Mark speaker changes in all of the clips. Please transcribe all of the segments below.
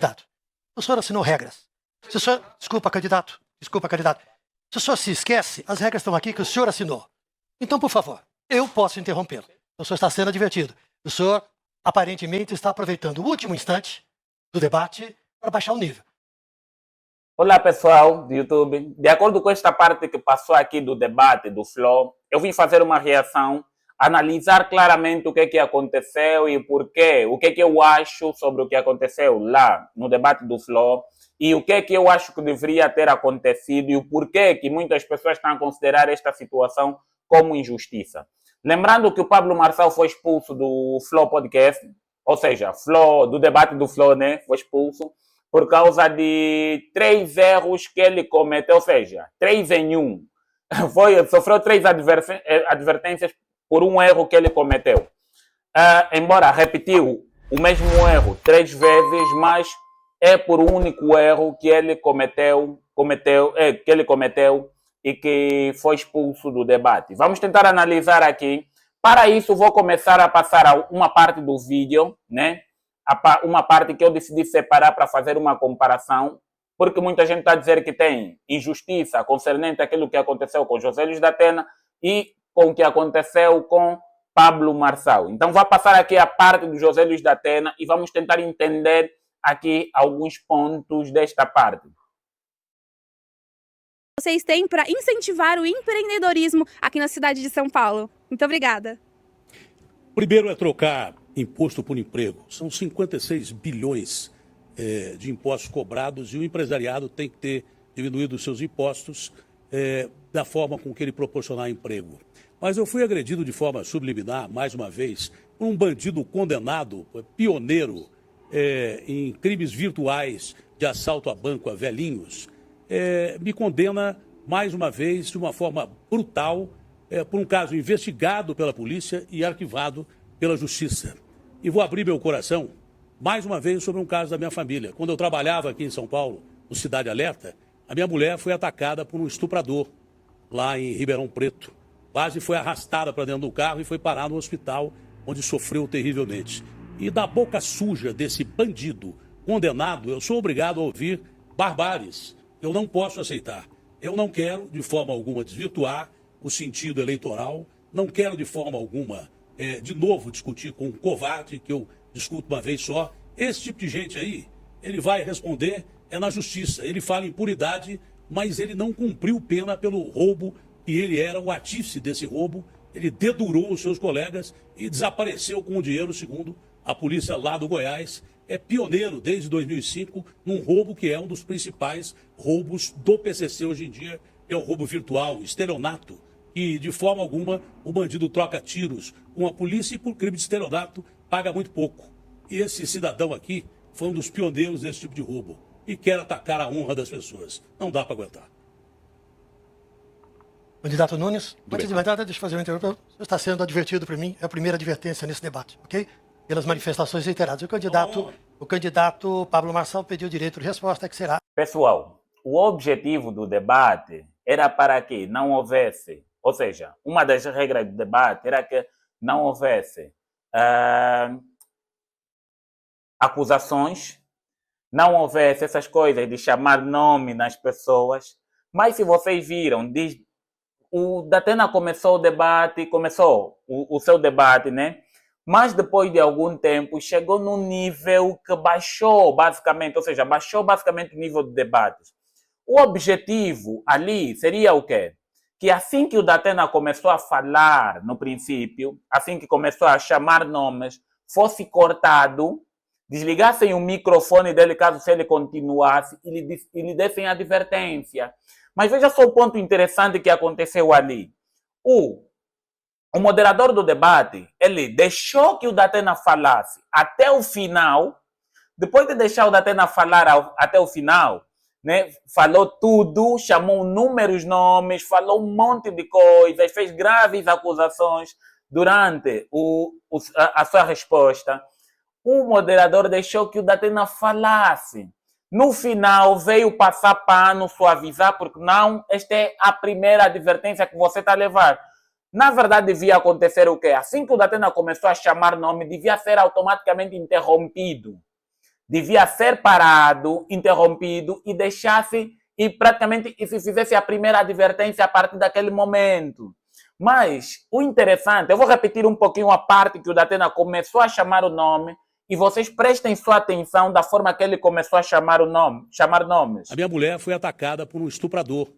Speaker 1: Candidato, o senhor assinou regras. Se o senhor... Desculpa, candidato. Se o senhor se esquece, as regras estão aqui que o senhor assinou. Então, por favor, eu posso interrompê-lo. O senhor está sendo advertido. O senhor, aparentemente, está aproveitando o último instante do debate para baixar o nível.
Speaker 2: Olá, pessoal do YouTube. De acordo com esta parte que passou aqui do debate do Flow, eu vim fazer uma reação, analisar claramente o que aconteceu e porquê, o que eu acho sobre o que aconteceu lá no debate do Flow e o que eu acho que deveria ter acontecido e o porquê que muitas pessoas estão a considerar esta situação como injustiça. Lembrando que o Pablo Marçal foi expulso do Flow Podcast, ou seja, do debate do Flow, né? Foi expulso por causa de 3 erros que ele cometeu, ou seja, 3 em 1. Sofreu 3 advertências por um erro que ele cometeu. Embora repetiu o mesmo erro 3 vezes, mas é por um único erro que ele cometeu e que foi expulso do debate. Vamos tentar analisar aqui. Para isso, vou começar a passar uma parte do vídeo, né? Uma parte que eu decidi separar para fazer uma comparação, porque muita gente está a dizer que tem injustiça concernente àquilo que aconteceu com José Luís da Atena e com o que aconteceu com Pablo Marçal. Então, vou passar aqui a parte do José Luís da Atena e vamos tentar entender aqui alguns pontos desta parte.
Speaker 3: Vocês têm para incentivar o empreendedorismo aqui na cidade de São Paulo? Muito obrigada.
Speaker 4: Primeiro é trocar imposto por emprego. São 56 bilhões de impostos cobrados e o empresariado tem que ter diminuído os seus impostos da forma com que ele proporcionar emprego. Mas eu fui agredido de forma subliminar, mais uma vez, por um bandido condenado, pioneiro em crimes virtuais de assalto a banco a velhinhos, me condena mais uma vez de uma forma brutal por um caso investigado pela polícia e arquivado pela justiça. E vou abrir meu coração mais uma vez sobre um caso da minha família. Quando eu trabalhava aqui em São Paulo, no Cidade Alerta, a minha mulher foi atacada por um estuprador lá em Ribeirão Preto. Quase foi arrastada para dentro do carro e foi parar no hospital, onde sofreu terrivelmente. E da boca suja desse bandido condenado, eu sou obrigado a ouvir barbáries. Eu não posso aceitar. Eu não quero, de forma alguma, desvirtuar o sentido eleitoral. Não quero, de forma alguma, de novo discutir com um covarde, que eu discuto uma vez só. Esse tipo de gente aí, ele vai responder na justiça. Ele fala impunidade, mas ele não cumpriu pena pelo roubo, que ele era o artífice desse roubo. Ele dedurou os seus colegas e desapareceu com o dinheiro, segundo a polícia lá do Goiás. É pioneiro desde 2005 num roubo que é um dos principais roubos do PCC hoje em dia, que é o roubo virtual, estelionato, e de forma alguma o bandido troca tiros com a polícia e por crime de estelionato paga muito pouco. E esse cidadão aqui foi um dos pioneiros desse tipo de roubo e quer atacar a honra das pessoas. Não dá para aguentar.
Speaker 1: Candidato Nunes, antes de mais nada, deixa eu fazer uma interrupção. Você está sendo advertido por mim, é a primeira advertência nesse debate, ok? Pelas manifestações reiteradas. O candidato Pablo Marçal pediu direito de resposta, que será...
Speaker 2: Pessoal, o objetivo do debate era para que não houvesse, ou seja, uma das regras do debate era que não houvesse acusações, não houvesse essas coisas de chamar nome nas pessoas. Mas se vocês viram, o Datena começou o debate, o seu debate, né? Mas depois de algum tempo chegou num nível que baixou basicamente, ou seja, baixou basicamente o nível de debates. O objetivo ali seria o quê? Que assim que o Datena começou a falar no princípio, assim que começou a chamar nomes, fosse cortado, desligassem o microfone dele caso se ele continuasse e lhe dessem advertência. Mas veja só o ponto interessante que aconteceu ali. O moderador do debate, ele deixou que o Datena falasse até o final. Depois de deixar o Datena falar até o final, né, falou tudo, chamou inúmeros nomes, falou um monte de coisas, fez graves acusações durante a sua resposta. O moderador deixou que o Datena falasse. No final, veio passar pano, suavizar, porque não, esta é a primeira advertência que você está a levar. Na verdade, devia acontecer o quê? Assim que o Datena começou a chamar nome, devia ser automaticamente interrompido. devia ser parado, interrompido e deixasse e praticamente e se fizesse a primeira advertência a partir daquele momento. Mas o interessante, eu vou repetir um pouquinho a parte que o Datena começou a chamar o nome e vocês prestem sua atenção da forma que ele começou a chamar nomes.
Speaker 4: A minha mulher foi atacada por um estuprador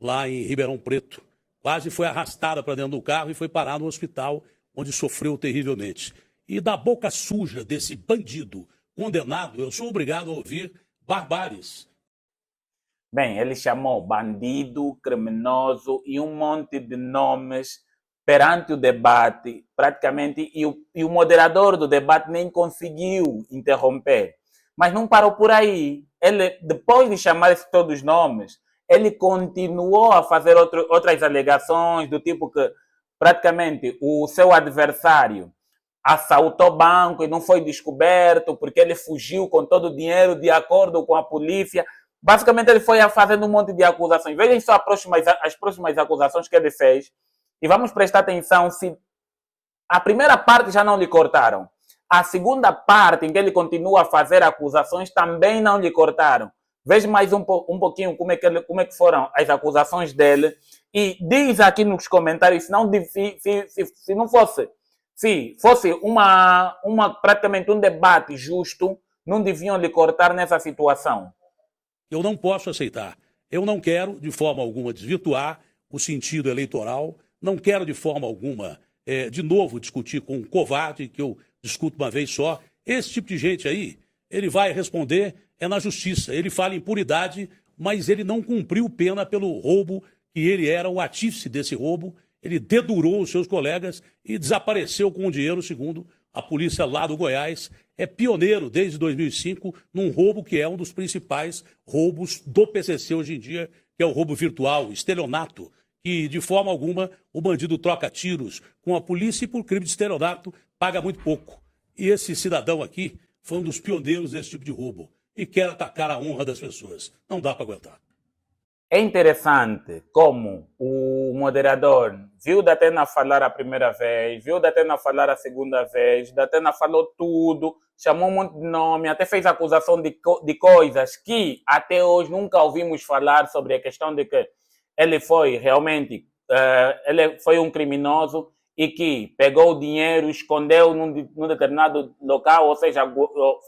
Speaker 4: lá em Ribeirão Preto. Quase foi arrastada para dentro do carro e foi parar no hospital, onde sofreu terrivelmente. E da boca suja desse bandido condenado, eu sou obrigado a ouvir barbáries.
Speaker 2: Bem, ele chamou bandido, criminoso e um monte de nomes perante o debate, praticamente, e o moderador do debate nem conseguiu interromper. Mas não parou por aí. Ele, depois de chamar todos os nomes, ele continuou a fazer outras alegações, do tipo que praticamente o seu adversário assaltou banco e não foi descoberto porque ele fugiu com todo o dinheiro de acordo com a polícia. Basicamente, ele foi fazendo um monte de acusações. Vejam só as próximas acusações que ele fez. E vamos prestar atenção se a primeira parte já não lhe cortaram. A segunda parte, em que ele continua a fazer acusações, também não lhe cortaram. Veja mais um pouquinho como é que foram as acusações dele. E diz aqui nos comentários, se não fosse, se fosse praticamente um debate justo, não deviam lhe cortar nessa situação.
Speaker 4: Eu não posso aceitar. Eu não quero, de forma alguma, desvirtuar o sentido eleitoral. Não quero, de forma alguma, de novo, discutir com um covarde, que eu discuto uma vez só. Esse tipo de gente aí, ele vai responder na justiça. Ele fala impunidade, mas ele não cumpriu pena pelo roubo, que ele era o artífice desse roubo. Ele dedurou os seus colegas e desapareceu com o dinheiro, segundo a polícia lá do Goiás. É pioneiro desde 2005 num roubo que é um dos principais roubos do PCC hoje em dia, que é o roubo virtual, estelionato, que de forma alguma o bandido troca tiros com a polícia e por crime de estelionato paga muito pouco. E esse cidadão aqui foi um dos pioneiros desse tipo de roubo e quer atacar a honra das pessoas. Não dá para aguentar.
Speaker 2: É interessante como o moderador viu Datena falar a primeira vez, viu Datena falar a segunda vez, Datena falou tudo, chamou um monte de nome, até fez acusação de coisas que até hoje nunca ouvimos falar sobre a questão de que ele foi realmente ele foi um criminoso e que pegou o dinheiro, escondeu num determinado local, ou seja,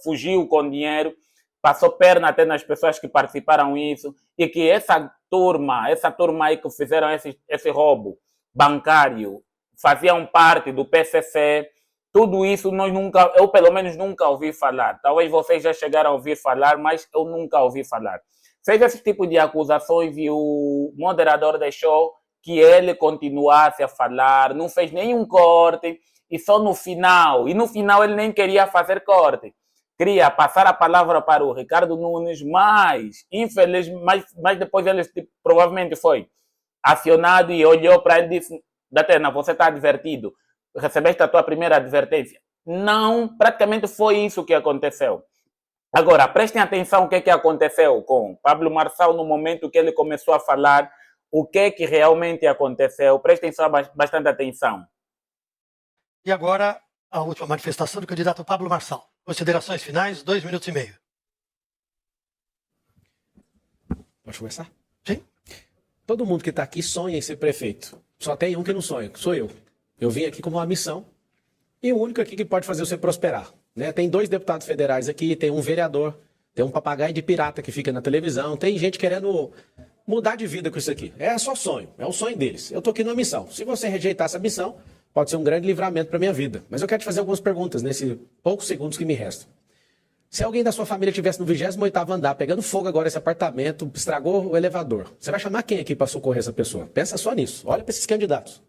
Speaker 2: fugiu com dinheiro, passou perna até nas pessoas que participaram disso, e que essa turma aí que fizeram esse roubo bancário, faziam parte do PCC, tudo isso eu pelo menos nunca ouvi falar. Talvez vocês já chegaram a ouvir falar, mas eu nunca ouvi falar. Fez esse tipo de acusações e o moderador deixou que ele continuasse a falar, não fez nenhum corte, e só no final ele nem queria fazer corte. Queria passar a palavra para o Ricardo Nunes, mas, infelizmente, mas depois ele provavelmente foi acionado e olhou para ele e disse: Datena, você está advertido, recebeste a tua primeira advertência. Não, praticamente foi isso que aconteceu. Agora, prestem atenção o que aconteceu com Pablo Marçal no momento que ele começou a falar o que realmente aconteceu. Prestem só bastante atenção.
Speaker 1: E agora, a última manifestação do candidato Pablo Marçal. Considerações finais, 2 minutos e meio.
Speaker 5: Pode começar?
Speaker 1: Sim.
Speaker 5: Todo mundo que está aqui sonha em ser prefeito. Só tem um que não sonha, que sou eu. Eu vim aqui com uma missão e o único aqui que pode fazer você prosperar. Né? Tem 2 deputados federais aqui, tem um vereador, tem um papagaio de pirata que fica na televisão, tem gente querendo mudar de vida com isso aqui. É só sonho, é o sonho deles. Eu estou aqui numa missão. Se você rejeitar essa missão, pode ser um grande livramento para a minha vida. Mas eu quero te fazer algumas perguntas nesses poucos segundos que me restam. Se alguém da sua família estivesse no 28º andar, pegando fogo agora esse apartamento, estragou o elevador, você vai chamar quem aqui para socorrer essa pessoa? Pensa só nisso. Olha para esses candidatos.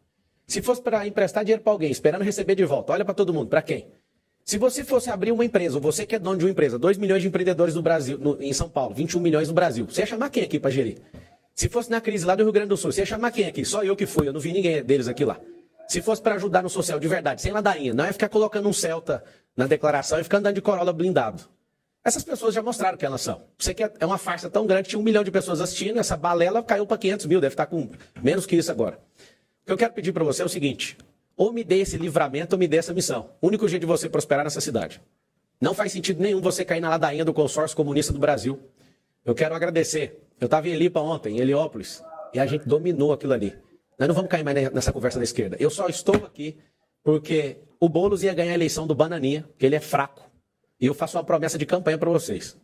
Speaker 5: Se fosse para emprestar dinheiro para alguém, esperando receber de volta, olha para todo mundo. Para quem? Se você fosse abrir uma empresa, ou você que é dono de uma empresa, 2 milhões de empreendedores no Brasil, em São Paulo, 21 milhões no Brasil, você ia chamar quem aqui para gerir? Se fosse na crise lá do Rio Grande do Sul, você ia chamar quem aqui? Só eu que fui, eu não vi ninguém deles aqui lá. Se fosse para ajudar no social de verdade, sem ladainha, não é ficar colocando um Celta na declaração e ficar andando de Corolla blindado. Essas pessoas já mostraram que elas são. Você que é uma farsa tão grande, tinha 1 milhão de pessoas assistindo, essa balela caiu para 500 mil, deve estar com menos que isso agora. O que eu quero pedir para você é o seguinte: ou me dê esse livramento ou me dê essa missão. O único jeito de você prosperar nessa cidade. Não faz sentido nenhum você cair na ladainha do consórcio comunista do Brasil. Eu quero agradecer. Eu estava em Elipa ontem, em Heliópolis, e a gente dominou aquilo ali. Nós não vamos cair mais nessa conversa da esquerda. Eu só estou aqui porque o Boulos ia ganhar a eleição do Bananinha, que ele é fraco. E eu faço uma promessa de campanha para vocês.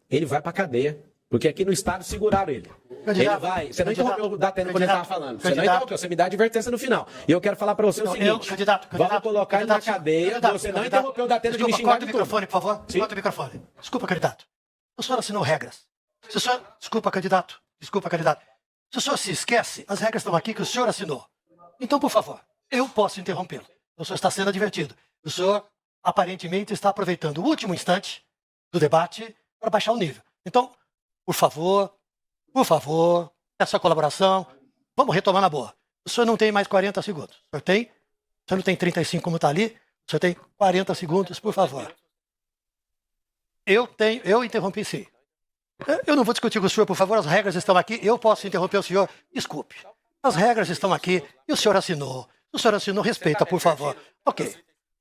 Speaker 5: Ele vai para cadeia, porque aqui no estado seguraram ele. Ele vai. Você não interrompeu o Datena quando ele estava falando. Você não interrompeu, você me dá advertência no final. E eu quero falar para você o seguinte: vamos colocar ele na cadeia. Você não interrompeu o Datena de me xingar
Speaker 1: corta o microfone, por favor. Corta o microfone. Desculpa, candidato. O senhor assinou regras. Se o senhor... Desculpa, candidato. Desculpa, candidato. Se o senhor se esquece, as regras estão aqui que o senhor assinou. Então, por favor, eu posso interrompê-lo. O senhor está sendo advertido. O senhor, aparentemente, está aproveitando o último instante do debate para baixar o nível. Então, por favor, essa colaboração, vamos retomar na boa. O senhor não tem mais 40 segundos. O senhor não tem 35 como está ali, o senhor tem 40 segundos, por favor. Eu interrompi sim. Eu não vou discutir com o senhor, por favor, as regras estão aqui, eu posso interromper o senhor, desculpe. As regras estão aqui e o senhor assinou. O senhor assinou, respeita, por favor. Ok.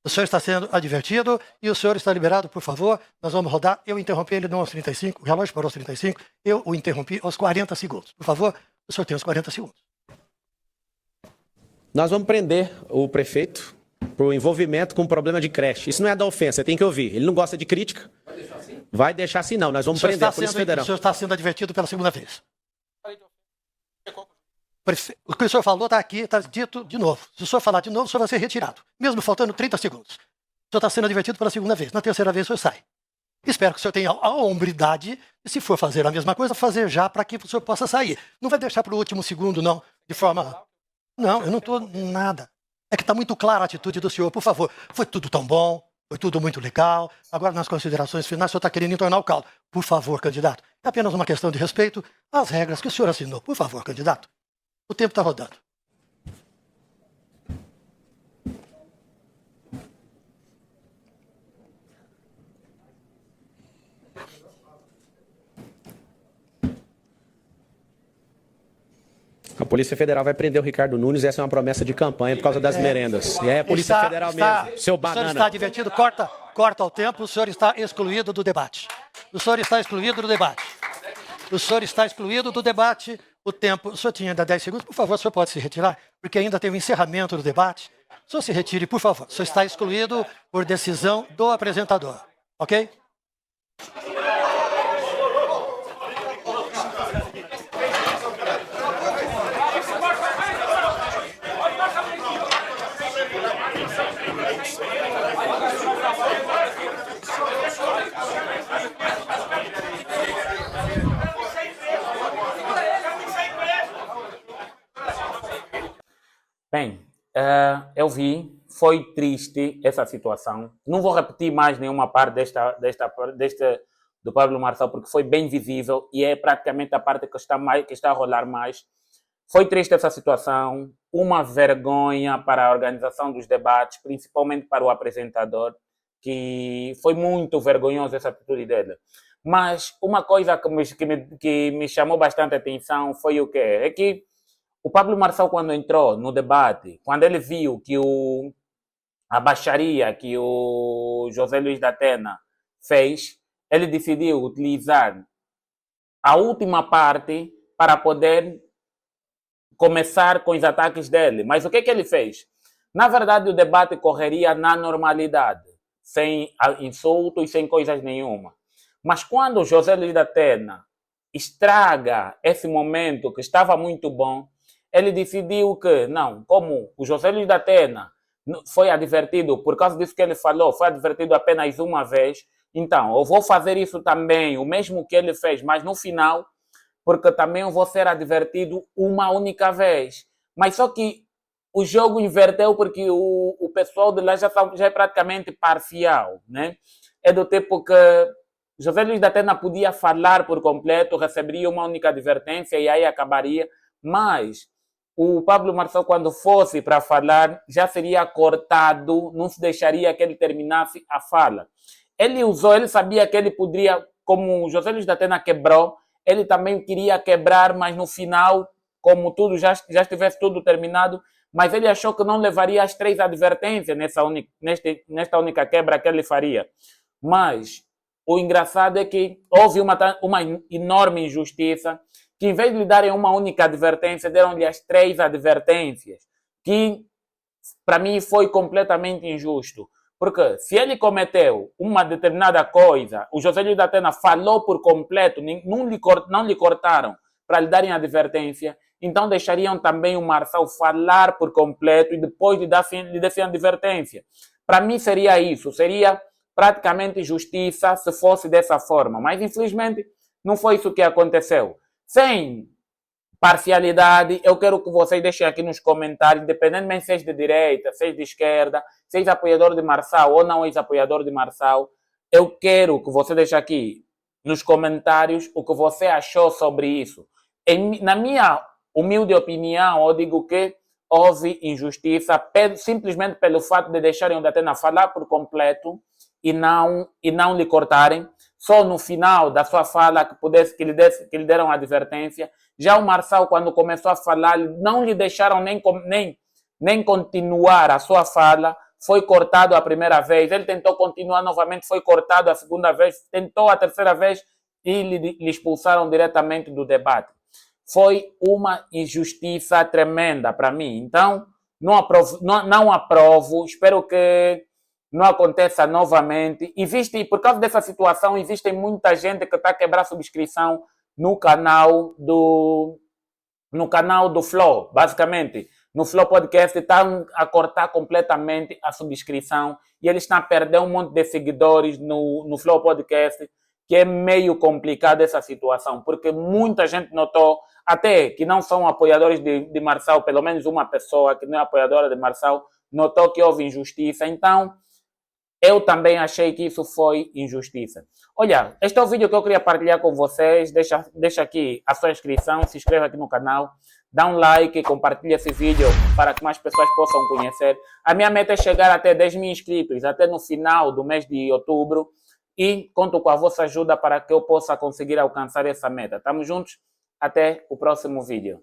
Speaker 1: O senhor está sendo advertido e o senhor está liberado, por favor. Nós vamos rodar. Eu interrompi ele não aos 35, o relógio parou aos 35, eu o interrompi aos 40 segundos. Por favor, o senhor tem os 40 segundos.
Speaker 5: Nós vamos prender o prefeito por envolvimento com problema de creche. Isso não é da ofensa, tem que ouvir. Ele não gosta de crítica. Vai deixar assim não, nós vamos prender a Polícia Federal.
Speaker 1: O senhor está sendo advertido pela segunda vez. O que o senhor falou está aqui, está dito de novo. Se o senhor falar de novo, o senhor vai ser retirado. Mesmo faltando 30 segundos. O senhor está sendo advertido pela segunda vez. Na terceira vez, o senhor sai. Espero que o senhor tenha a hombridade, e se for fazer a mesma coisa, fazer já para que o senhor possa sair. Não vai deixar para o último segundo, não, de forma... Não, eu não estou nada. É que está muito clara a atitude do senhor, por favor. Foi tudo tão bom, foi tudo muito legal. Agora, nas considerações finais, o senhor está querendo entornar o caldo. Por favor, candidato. É apenas uma questão de respeito às regras que o senhor assinou. Por favor, candidato. O tempo está rodando.
Speaker 5: A Polícia Federal vai prender o Ricardo Nunes, essa é uma promessa de campanha por causa das merendas. E é a Polícia Federal mesmo, seu banana.
Speaker 1: O senhor está advertido, corta o tempo, o senhor está excluído do debate. O senhor está excluído do debate. O senhor está excluído do debate. O tempo, o senhor tinha ainda 10 segundos, por favor, o senhor pode se retirar, porque ainda tem o encerramento do debate. O senhor se retire, por favor. O senhor está excluído por decisão do apresentador. Ok?
Speaker 2: Bem, eu vi, foi triste essa situação. Não vou repetir mais nenhuma parte do Pablo Marçal, porque foi bem visível e é praticamente a parte que está a rolar mais. Foi triste essa situação, uma vergonha para a organização dos debates, principalmente para o apresentador, que foi muito vergonhosa essa atitude dele. Mas uma coisa que me chamou bastante a atenção foi o quê? É que o Pablo Marçal, quando entrou no debate, quando ele viu que a baixaria que o José Luiz da Atena fez, ele decidiu utilizar a última parte para poder começar com os ataques dele. Mas o que ele fez? Na verdade, o debate correria na normalidade, sem insultos, sem coisas nenhuma. Mas quando o José Luiz da Atena estraga esse momento que estava muito bom, ele decidiu que, não, como o José Luiz da Atena foi advertido, por causa disso que ele falou, foi advertido apenas uma vez, então eu vou fazer isso também, o mesmo que ele fez, mas no final, porque também eu vou ser advertido uma única vez. Mas só que o jogo inverteu porque o pessoal de lá já é praticamente parcial, né? É do tipo que José Luiz da Atena podia falar por completo, receberia uma única advertência e aí acabaria, mas o Pablo Marçal, quando fosse para falar, já seria cortado, não se deixaria que ele terminasse a fala. Ele sabia que ele poderia, como o José Luiz da Atena quebrou, ele também queria quebrar, mas no final, como tudo já estivesse tudo terminado, mas ele achou que não levaria as 3 advertências nesta única quebra que ele faria. Mas o engraçado é que houve uma enorme injustiça, que em vez de lhe darem uma única advertência, deram-lhe as 3 advertências, que para mim foi completamente injusto. Porque se ele cometeu uma determinada coisa, o José Luís da Atena falou por completo, não lhe cortaram para lhe darem advertência, então deixariam também o Marçal falar por completo e depois lhe dar a advertência. Para mim seria isso, seria praticamente justiça se fosse dessa forma. Mas infelizmente não foi isso que aconteceu. Sem parcialidade, eu quero que vocês deixem aqui nos comentários, independentemente se é de direita, se é de esquerda, se é apoiador de Marçal ou não é apoiador de Marçal, eu quero que você deixe aqui nos comentários o que você achou sobre isso. Na minha humilde opinião, eu digo que houve injustiça simplesmente pelo fato de deixarem o da Atena falar por completo e não lhe cortarem. Só no final da sua fala que lhe deram advertência. Já o Marçal, quando começou a falar, não lhe deixaram nem continuar a sua fala. Foi cortado a primeira vez. Ele tentou continuar novamente, foi cortado a segunda vez. Tentou a terceira vez e lhe expulsaram diretamente do debate. Foi uma injustiça tremenda para mim. Então, não aprovo. Espero que não aconteça novamente. Por causa dessa situação, existe muita gente que está a quebrar subscrição no canal do Flow, basicamente. No Flow Podcast estão a cortar completamente a subscrição e eles estão a perder um monte de seguidores no Flow Podcast, que é meio complicada essa situação, porque muita gente notou, até que não são apoiadores de Marçal, pelo menos uma pessoa que não é apoiadora de Marçal, notou que houve injustiça. Então, eu também achei que isso foi injustiça. Olha, este é o vídeo que eu queria partilhar com vocês. Deixa aqui a sua inscrição, se inscreva aqui no canal, dá um like, compartilha esse vídeo para que mais pessoas possam conhecer. A minha meta é chegar até 10 mil inscritos, até no final do mês de outubro. E conto com a vossa ajuda para que eu possa conseguir alcançar essa meta. Estamos juntos? Até o próximo vídeo.